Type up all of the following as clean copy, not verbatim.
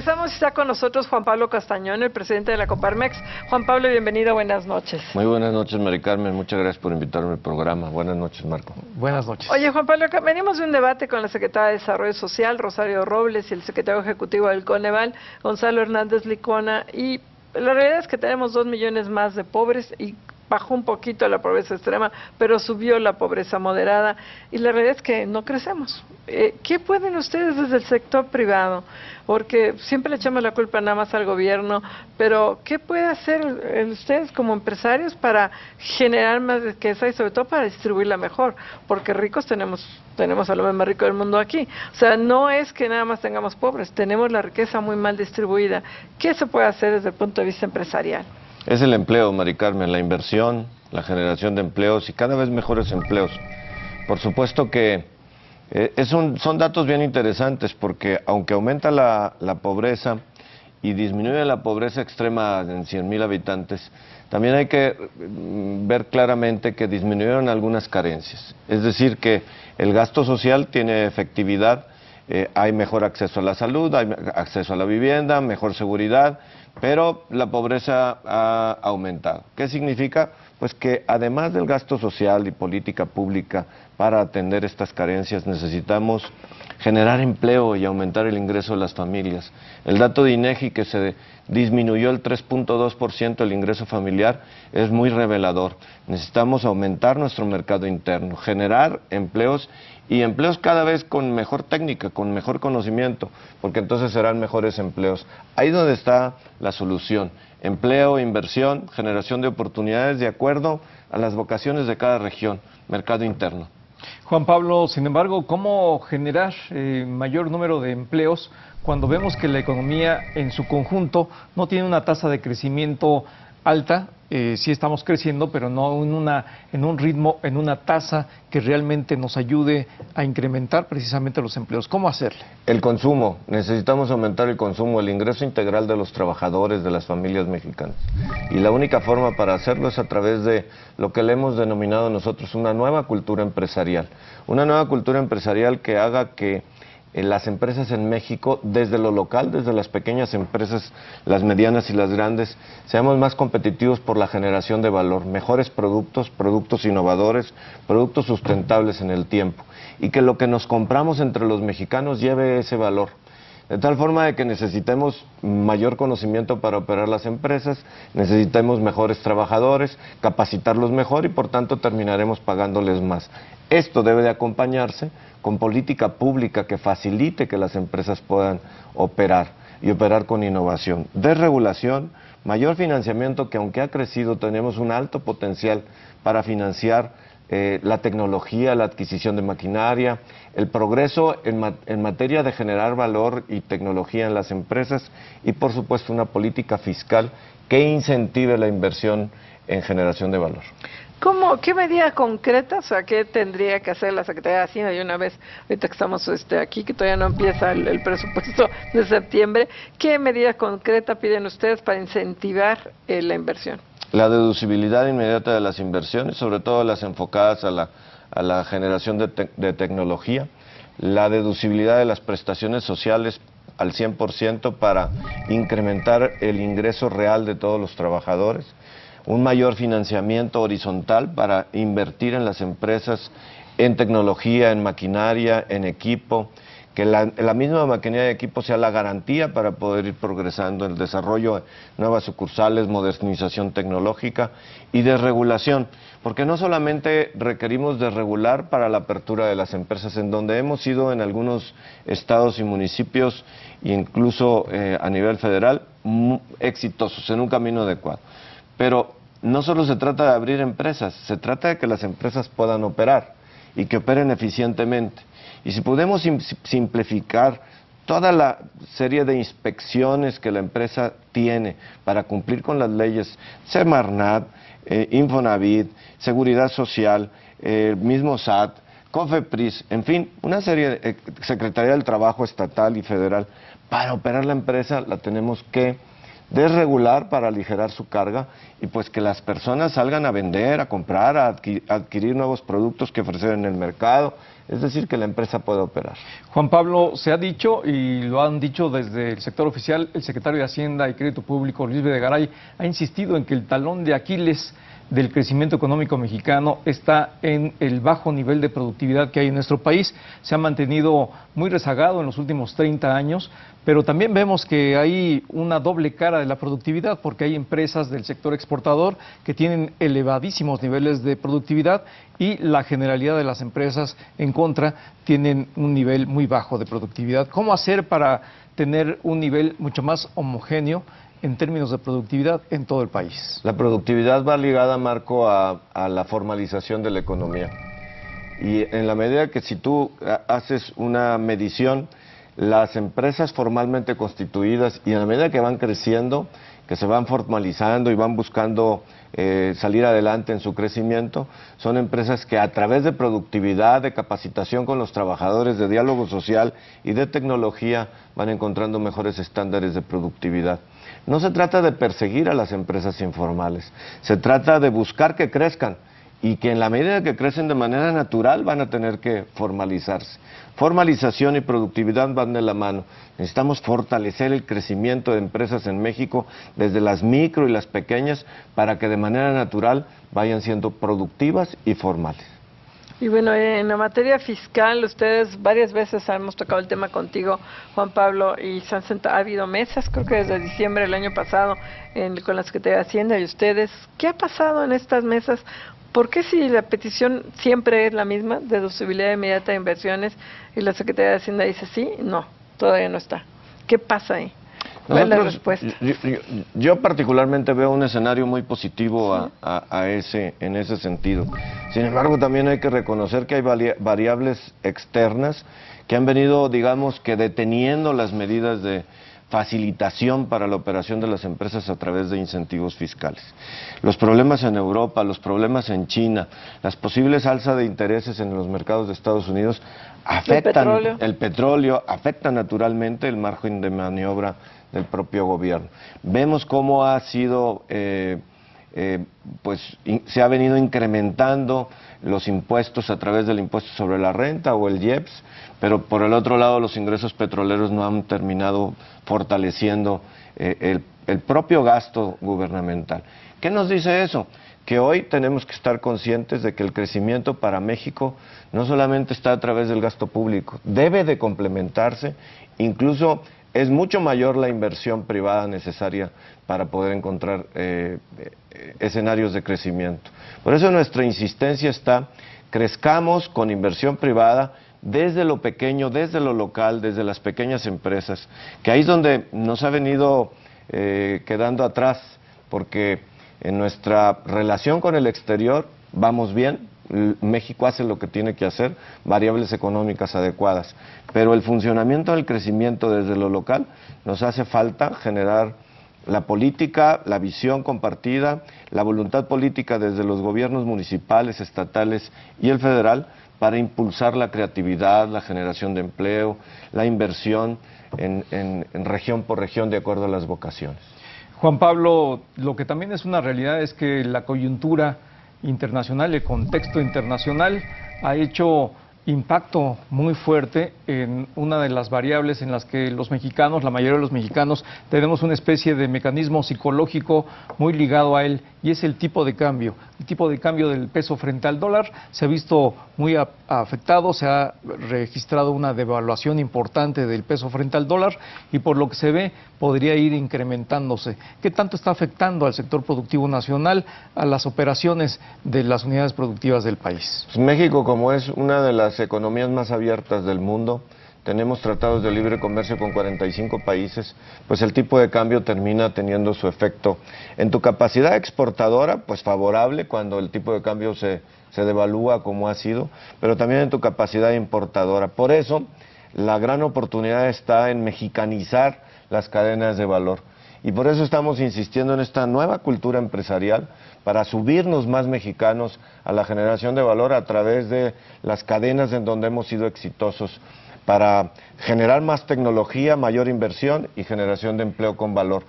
Regresamos y está con nosotros Juan Pablo Castañón, el presidente de la Coparmex. Juan Pablo, bienvenido, buenas noches. Muy buenas noches, Mari Carmen. Muchas gracias por invitarme al programa. Buenas noches, Marco. Buenas noches. Oye, Juan Pablo, venimos de un debate con la secretaria de Desarrollo Social, Rosario Robles, y el secretario ejecutivo del Coneval, Gonzalo Hernández Licona, y la realidad es que tenemos 2 millones más de pobres y bajó un poquito la pobreza extrema, pero subió la pobreza moderada, y la realidad es que no crecemos. ¿Qué pueden ustedes desde el sector privado? Porque siempre le echamos la culpa nada más al gobierno, pero ¿qué puede hacer ustedes como empresarios para generar más riqueza y sobre todo para distribuirla mejor? Porque ricos tenemos al hombre más rico del mundo aquí. O sea, no es que nada más tengamos pobres, tenemos la riqueza muy mal distribuida. ¿Qué se puede hacer desde el punto de vista empresarial? Es el empleo, Mari Carmen, la inversión, la generación de empleos y cada vez mejores empleos. Por supuesto que son datos bien interesantes porque aunque aumenta la pobreza y disminuye la pobreza extrema en 100,000 habitantes, también hay que ver claramente que disminuyeron algunas carencias. Es decir, que el gasto social tiene efectividad, hay mejor acceso a la salud, hay acceso a la vivienda, mejor seguridad, pero la pobreza ha aumentado. ¿Qué significa? Pues que además del gasto social y política pública para atender estas carencias, necesitamos generar empleo y aumentar el ingreso de las familias. El dato de INEGI, que se disminuyó el 3.2% el ingreso familiar, es muy revelador. Necesitamos aumentar nuestro mercado interno, generar empleos y empleos cada vez con mejor técnica, con mejor conocimiento, porque entonces serán mejores empleos. Ahí donde está la solución: empleo, inversión, generación de oportunidades de acuerdo a las vocaciones de cada región, mercado interno. Juan Pablo, sin embargo, ¿cómo generar mayor número de empleos cuando vemos que la economía en su conjunto no tiene una tasa de crecimiento alta? Sí estamos creciendo, pero no en un ritmo, en una tasa que realmente nos ayude a incrementar precisamente los empleos. ¿Cómo hacerle? El consumo. Necesitamos aumentar el consumo, el ingreso integral de los trabajadores, de las familias mexicanas. Y la única forma para hacerlo es a través de lo que le hemos denominado nosotros una nueva cultura empresarial. Una nueva cultura empresarial que haga que las empresas en México, desde lo local, desde las pequeñas empresas, las medianas y las grandes, seamos más competitivos por la generación de valor, mejores productos, productos innovadores, productos sustentables en el tiempo, y que lo que nos compramos entre los mexicanos lleve ese valor. De tal forma de que necesitemos mayor conocimiento para operar las empresas, necesitemos mejores trabajadores, capacitarlos mejor y por tanto terminaremos pagándoles más. Esto debe de acompañarse con política pública que facilite que las empresas puedan operar y operar con innovación. Desregulación, mayor financiamiento, que aunque ha crecido tenemos un alto potencial para financiar la tecnología, la adquisición de maquinaria, el progreso en materia de generar valor y tecnología en las empresas y por supuesto una política fiscal que incentive la inversión en generación de valor. ¿Qué medidas concretas, o sea, qué tendría que hacer la Secretaría de Hacienda? Y una vez, ahorita que estamos aquí, que todavía no empieza el presupuesto de septiembre, ¿qué medidas concretas piden ustedes para incentivar la inversión? La deducibilidad inmediata de las inversiones, sobre todo las enfocadas a la generación de tecnología, la deducibilidad de las prestaciones sociales al 100% para incrementar el ingreso real de todos los trabajadores, un mayor financiamiento horizontal para invertir en las empresas, en tecnología, en maquinaria, en equipo, que la misma maquinaria de equipo sea la garantía para poder ir progresando en el desarrollo de nuevas sucursales, modernización tecnológica y desregulación, porque no solamente requerimos desregular para la apertura de las empresas, en donde hemos sido en algunos estados y municipios, e incluso a nivel federal, exitosos en un camino adecuado. Pero no solo se trata de abrir empresas, se trata de que las empresas puedan operar y que operen eficientemente. Y si podemos simplificar toda la serie de inspecciones que la empresa tiene para cumplir con las leyes, Semarnat, Infonavit, Seguridad Social, mismo SAT, COFEPRIS, en fin, una serie de Secretaría del Trabajo estatal y federal, para operar la empresa la tenemos que desregular para aligerar su carga y pues que las personas salgan a vender, a comprar, a adquirir nuevos productos que ofrecer en el mercado, es decir, que la empresa pueda operar. Juan Pablo, se ha dicho y lo han dicho desde el sector oficial, el secretario de Hacienda y Crédito Público, Luis Videgaray, ha insistido en que el talón de Aquiles del crecimiento económico mexicano está en el bajo nivel de productividad que hay en nuestro país. Se ha mantenido muy rezagado en los últimos 30 años, pero también vemos que hay una doble cara de la productividad, porque hay empresas del sector exportador que tienen elevadísimos niveles de productividad y la generalidad de las empresas en contra tienen un nivel muy bajo de productividad. ¿Cómo hacer para tener un nivel mucho más homogéneo en términos de productividad en todo el país? La productividad va ligada, Marco, a la formalización de la economía. Y en la medida que si tú haces una medición, las empresas formalmente constituidas y en la medida que van creciendo, que se van formalizando y van buscando salir adelante en su crecimiento, son empresas que a través de productividad, de capacitación con los trabajadores, de diálogo social y de tecnología van encontrando mejores estándares de productividad. No se trata de perseguir a las empresas informales, se trata de buscar que crezcan y que en la medida que crecen de manera natural van a tener que formalizarse. Formalización y productividad van de la mano. Necesitamos fortalecer el crecimiento de empresas en México desde las micro y las pequeñas para que de manera natural vayan siendo productivas y formales. Y bueno, en la materia fiscal, ustedes varias veces hemos tocado el tema contigo, Juan Pablo, y se han ha habido mesas, creo que desde diciembre del año pasado, con la Secretaría de Hacienda y ustedes. ¿Qué ha pasado en estas mesas? ¿Por qué si la petición siempre es la misma, deducibilidad inmediata de inversiones, y la Secretaría de Hacienda dice sí? No, todavía no está. ¿Qué pasa ahí? ¿Cuál es la respuesta? Yo particularmente veo un escenario muy positivo en ese sentido. Sin embargo, también hay que reconocer que hay variables externas que han venido, digamos, que deteniendo las medidas de facilitación para la operación de las empresas a través de incentivos fiscales. Los problemas en Europa, los problemas en China, las posibles alzas de intereses en los mercados de Estados Unidos afectan el petróleo, afectan naturalmente el margen de maniobra del propio gobierno. Vemos cómo ha sido, se ha venido incrementando los impuestos a través del impuesto sobre la renta o el IEPS, pero por el otro lado los ingresos petroleros no han terminado fortaleciendo el propio gasto gubernamental. ¿Qué nos dice eso? Que hoy tenemos que estar conscientes de que el crecimiento para México no solamente está a través del gasto público, debe de complementarse, incluso es mucho mayor la inversión privada necesaria para poder encontrar escenarios de crecimiento. Por eso nuestra insistencia está, crezcamos con inversión privada desde lo pequeño, desde lo local, desde las pequeñas empresas, que ahí es donde nos ha venido quedando atrás, porque en nuestra relación con el exterior vamos bien, México hace lo que tiene que hacer, variables económicas adecuadas, pero el funcionamiento del crecimiento desde lo local nos hace falta generar la política, la visión compartida, la voluntad política desde los gobiernos municipales, estatales y el federal para impulsar la creatividad, la generación de empleo, la inversión en región por región de acuerdo a las vocaciones. Juan Pablo, lo que también es una realidad es que la coyuntura internacional, el contexto internacional ha hecho impacto muy fuerte en una de las variables en las que los mexicanos, la mayoría de los mexicanos, tenemos una especie de mecanismo psicológico muy ligado a él, y es el tipo de cambio. El tipo de cambio del peso frente al dólar se ha visto muy afectado, se ha registrado una devaluación importante del peso frente al dólar y por lo que se ve podría ir incrementándose. ¿Qué tanto está afectando al sector productivo nacional, a las operaciones de las unidades productivas del país? Pues México, como es una de las economías más abiertas del mundo, tenemos tratados de libre comercio con 45 países, pues el tipo de cambio termina teniendo su efecto. En tu capacidad exportadora, pues favorable cuando el tipo de cambio se devalúa como ha sido, pero también en tu capacidad importadora. Por eso, la gran oportunidad está en mexicanizar las cadenas de valor. Y por eso estamos insistiendo en esta nueva cultura empresarial para subirnos más mexicanos a la generación de valor a través de las cadenas en donde hemos sido exitosos, para generar más tecnología, mayor inversión y generación de empleo con valor.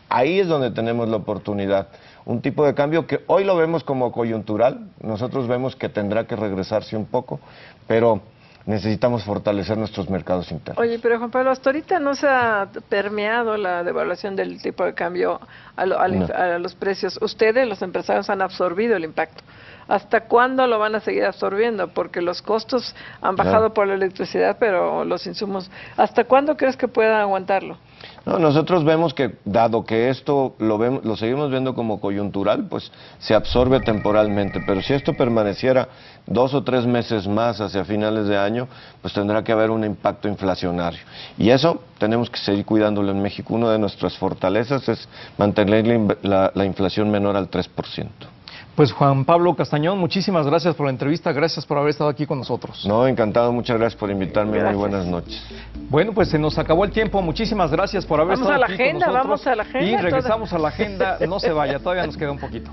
Ahí es donde tenemos la oportunidad. Un tipo de cambio que hoy lo vemos como coyuntural, nosotros vemos que tendrá que regresarse un poco, pero necesitamos fortalecer nuestros mercados internos. Oye, pero Juan Pablo, hasta ahorita no se ha permeado la devaluación del tipo de cambio a los precios. Ustedes, los empresarios, han absorbido el impacto. ¿Hasta cuándo lo van a seguir absorbiendo? Porque los costos han bajado por la electricidad, pero los insumos, ¿hasta cuándo crees que puedan aguantarlo? No, nosotros vemos que, dado que esto lo seguimos viendo como coyuntural, pues se absorbe temporalmente, pero si esto permaneciera 2 o 3 meses más hacia finales de año, pues tendrá que haber un impacto inflacionario. Y eso tenemos que seguir cuidándolo en México. Una de nuestras fortalezas es mantener la inflación menor al 3%. Pues Juan Pablo Castañón, muchísimas gracias por la entrevista, gracias por haber estado aquí con nosotros. No, encantado, muchas gracias por invitarme, Gracias. Muy buenas noches. Bueno, pues se nos acabó el tiempo, muchísimas gracias por haber Vamos estado a la aquí con agenda, nosotros. vamos a la agenda, Y regresamos a la agenda, no se vaya, todavía nos queda un poquito.